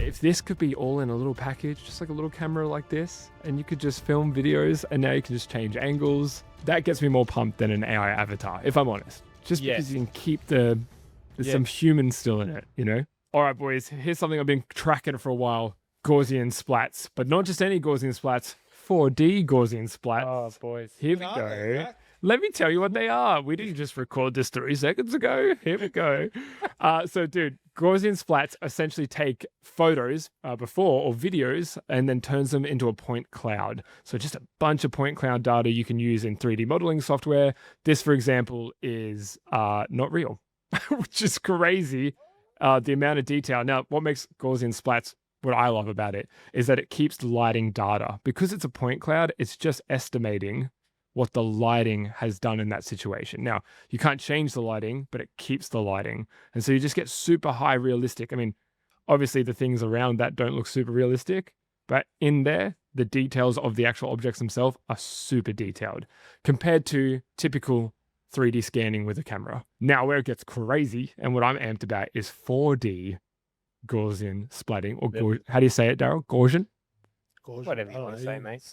if this could be all in a little package, just like a little camera like this, and you could just film videos and now you can just change angles, that gets me more pumped than an AI avatar, if I'm honest. Just because you can keep there's some human still in it, you know? All right, boys, here's something I've been tracking for a while. Gaussian splats, but not just any Gaussian splats, 4D Gaussian splats. Oh, boys. Here we go. Let me tell you what they are. We didn't just record this 3 seconds ago. Here we go. So, dude, Gaussian splats essentially take photos before or videos and then turns them into a point cloud. So just a bunch of point cloud data you can use in 3D modeling software. This, for example, is not real, which is crazy. The amount of detail. Now, what makes Gaussian splats, what I love about it, is that it keeps lighting data. Because it's a point cloud, it's just estimating what the lighting has done in that situation. Now, you can't change the lighting, but it keeps the lighting. And so you just get super high realistic. I mean, obviously the things around that don't look super realistic, but in there, the details of the actual objects themselves are super detailed compared to typical 3D scanning with a camera. Now, where it gets crazy and what I'm amped about is 4D Gaussian splatting, or how do you say it, Daryl? Gaussian? Whatever you want to say, mate.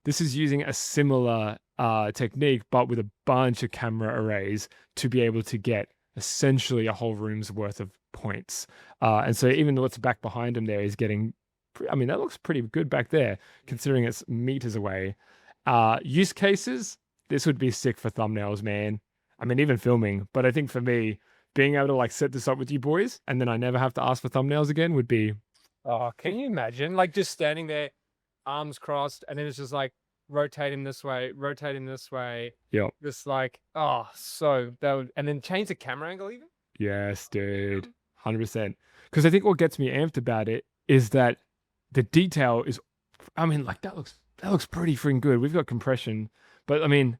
This is using a similar technique, but with a bunch of camera arrays to be able to get essentially a whole room's worth of points. And so even what's back behind him there is getting, I mean, that looks pretty good back there, considering it's meters away. Use cases, this would be sick for thumbnails, man. I mean, even filming, but I think for me, being able to like set this up with you boys and then I never have to ask for thumbnails again would be... Oh, can you imagine? Like just standing there, arms crossed, and then it's just like rotating this way. Yep. Just like, oh, so that would, and then change the camera angle even? Yes, dude. 100%. Because I think what gets me amped about it is that the detail is, I mean, like that looks pretty freaking good. We've got compression, but I mean,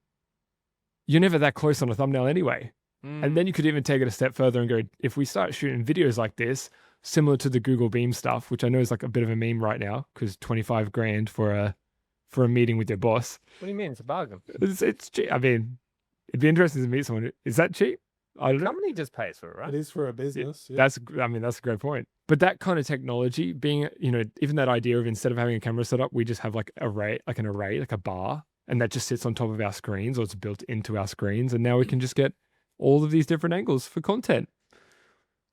you're never that close on a thumbnail anyway. And then you could even take it a step further and go, if we start shooting videos like this, similar to the Google Beam stuff, which I know is like a bit of a meme right now, because 25 grand for a meeting with your boss. What do you mean? It's a bargain. It's cheap. I mean, it'd be interesting to meet someone. Is that cheap? I don't know. Company just pays for it, right? It is for a business. Yeah. That's a great point. But that kind of technology being, you know, even that idea of instead of having a camera set up, we just have like an array, like a bar, and that just sits on top of our screens, or it's built into our screens. And now we can just get all of these different angles for content.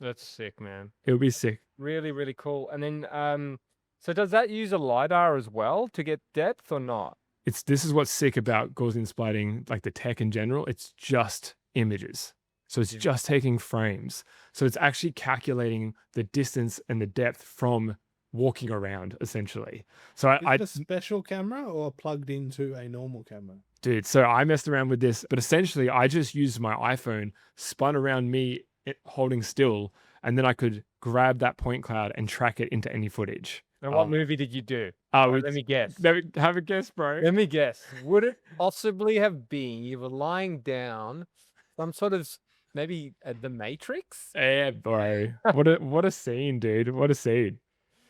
That's sick, man. It'll be sick. Really, really cool. And then, so does that use a LiDAR as well to get depth or not? This is what's sick about Gaussian splatting, like the tech in general. It's just images. So it's just taking frames. So it's actually calculating the distance and the depth from walking around, essentially. So Is it a special camera or plugged into a normal camera? Dude, so I messed around with this, but essentially I just used my iPhone, spun around me holding still, and then I could grab that point cloud and track it into any footage. And what movie did you do? Let me guess. Have a guess, bro. Let me guess. Would it possibly have been you were lying down, some sort of maybe The Matrix? Yeah, bro. What a scene, dude. What a scene.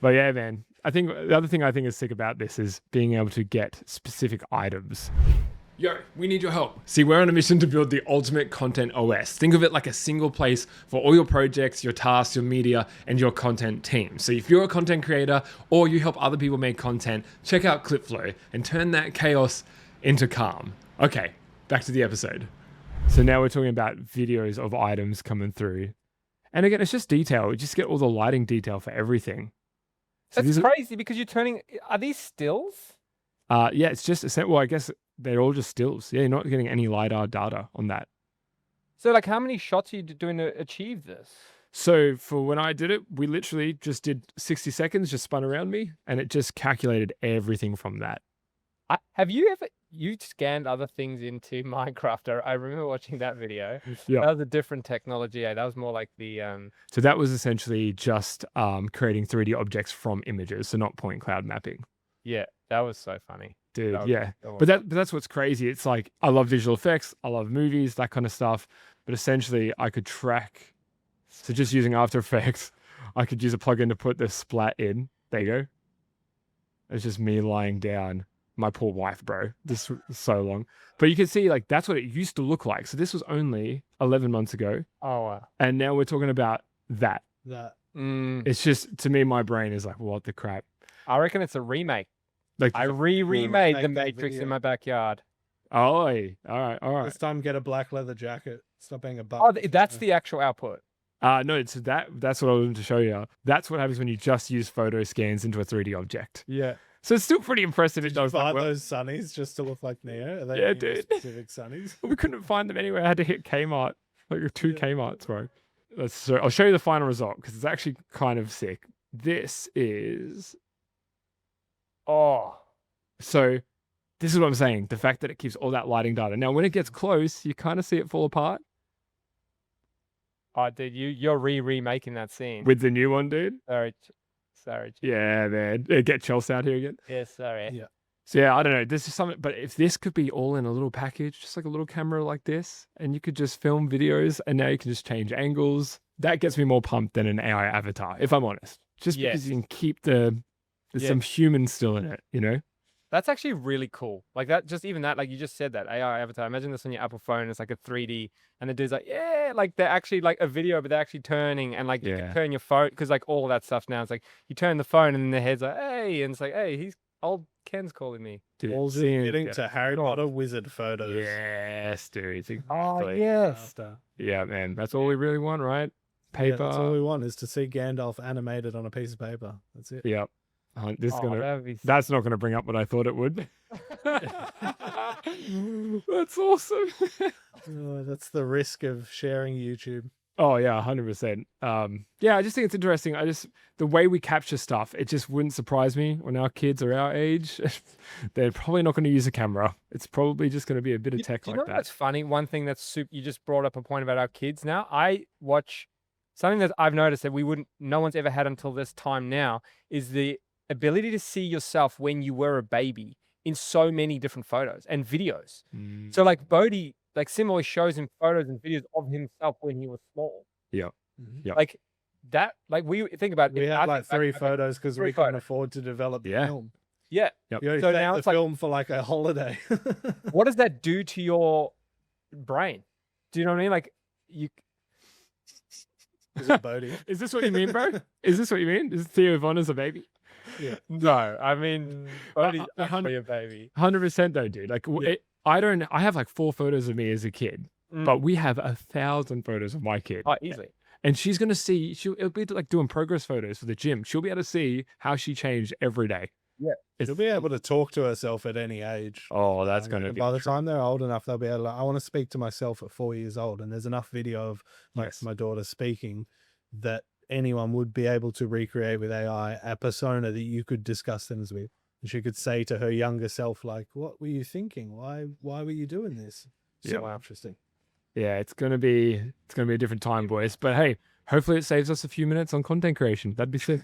But yeah, man. I think the other thing I think is sick about this is being able to get specific items. Yo, we need your help. See, we're on a mission to build the ultimate content OS. Think of it like a single place for all your projects, your tasks, your media, and your content team. So if you're a content creator or you help other people make content, check out Clipflow and turn that chaos into calm. Okay, back to the episode. So now we're talking about videos of items coming through. And again, it's just detail. You just get all the lighting detail for everything. So that's crazy because you're turning, are these stills? Yeah, it's just, well, I guess they're all just stills. Yeah, you're not getting any LiDAR data on that. So like how many shots are you doing to achieve this? So for when I did it, we literally just did 60 seconds, just spun around me, and it just calculated everything from that. Have you scanned other things into Minecraft? I remember watching that video. Yeah. That was a different technology. Yeah, that was more like the... So that was essentially just creating 3D objects from images, so not point cloud mapping. Yeah, that was so funny. Dude, yeah. But that's what's crazy. It's like, I love visual effects, I love movies, that kind of stuff. But essentially, I could track... So just using After Effects, I could use a plugin to put the splat in. There you go. It's just me lying down. My poor wife, bro. This was so long. But you can see, like, that's what it used to look like. So this was only 11 months ago. Oh, wow. And now we're talking about that. It's just, to me, my brain is like, what the crap? I reckon it's a remake. Like, I remade the remake that Matrix video. in my backyard. oh, all right. This time, get a black leather jacket. Stop being a Oh, butt. that's the actual output. No, it's that's what I wanted to show you. That's what happens when you just use photo scans into a 3D object. Yeah. So it's still pretty impressive. It Did you does buy that well. those sunnies just to look like Neo? Are they Yeah, any dude. specific sunnies? We couldn't find them anywhere. I had to hit Kmart, like 2 Yeah. Kmarts, bro. So I'll show you the final result because it's actually kind of sick. This is Oh. so. This is what I'm saying. The fact that it keeps all that lighting data. Now, when it gets close, you kind of see it fall apart Oh, dude, you're remaking that scene. with the new one, dude. Sorry. Yeah, man. Get Chelsea out here again. Yeah, sorry. Yeah. So yeah, I don't know. This is something, but if this could be all in a little package, just like a little camera like this, and you could just film videos, and now you can just change angles, that gets me more pumped than an AI avatar, if I'm honest. Just because you can keep there's some human still in it, you know? That's actually really cool. Like that, just even that, like you just said that AI avatar. Imagine this on your Apple phone. It's like a 3D, and the dude's like, yeah, like they're actually like a video, but they're actually turning, and like you can turn your phone because like all that stuff now. It's like you turn the phone, and then their head's like, hey, and it's like, hey, old Ken's calling me. Dude, All just getting to Harry Potter wizard photos. yes, dude. Exactly. Oh yes. Yeah, man. That's all we really want, right? Yeah, Paper. that's all we want is to see Gandalf animated on a piece of paper. That's it. Yep. This is gonna. That'd be That's not gonna bring up what I thought it would. That's awesome. Oh, that's the risk of sharing YouTube. Oh yeah, 100%. Yeah, I just think it's interesting. The way we capture stuff, it just wouldn't surprise me when our kids are our age. They're probably not going to use a camera. It's probably just going to be a bit of tech Do you like know that. what's funny? One thing that's super. You just brought up a point about our kids. Now I watch something that I've noticed that no one's ever had until this time now is the ability to see yourself when you were a baby in so many different photos and videos. So like Bodhi, like Sim always shows him photos and videos of himself when he was small. Yeah. Mhm. Yep. Like that, like we think about We it. had like 3 photos because we couldn't photos. afford to develop the Yeah. film. Yeah. Yep. You only So set now the it's like- film for like a holiday. What does that do to your brain? Do you know what I mean? Like you. Is it Bodhi? Is this what you mean, bro? Is this what you mean? Is Theo Von as a baby? Yeah. No, I mean, Bodhi's a actually a baby. 100% though, dude. Like I have like 4 photos of me as a kid, but we have 1,000 photos of my kid. Oh, easily. And she's gonna see. It'll be like doing progress photos for the gym. She'll be able to see how she changed every day. Yeah. She'll be able to talk to herself at any age. Oh, that's And gonna be. by the time they're old enough, they'll be able to, I want to speak to myself at 4 years old. And there's enough video of my daughter speaking that anyone would be able to recreate with AI a persona that you could discuss things with. And she could say to her younger self, like, what were you thinking? Why were you doing this? So interesting. Yeah, it's gonna be a different time, boys. But hey, hopefully it saves us a few minutes on content creation. That'd be sick.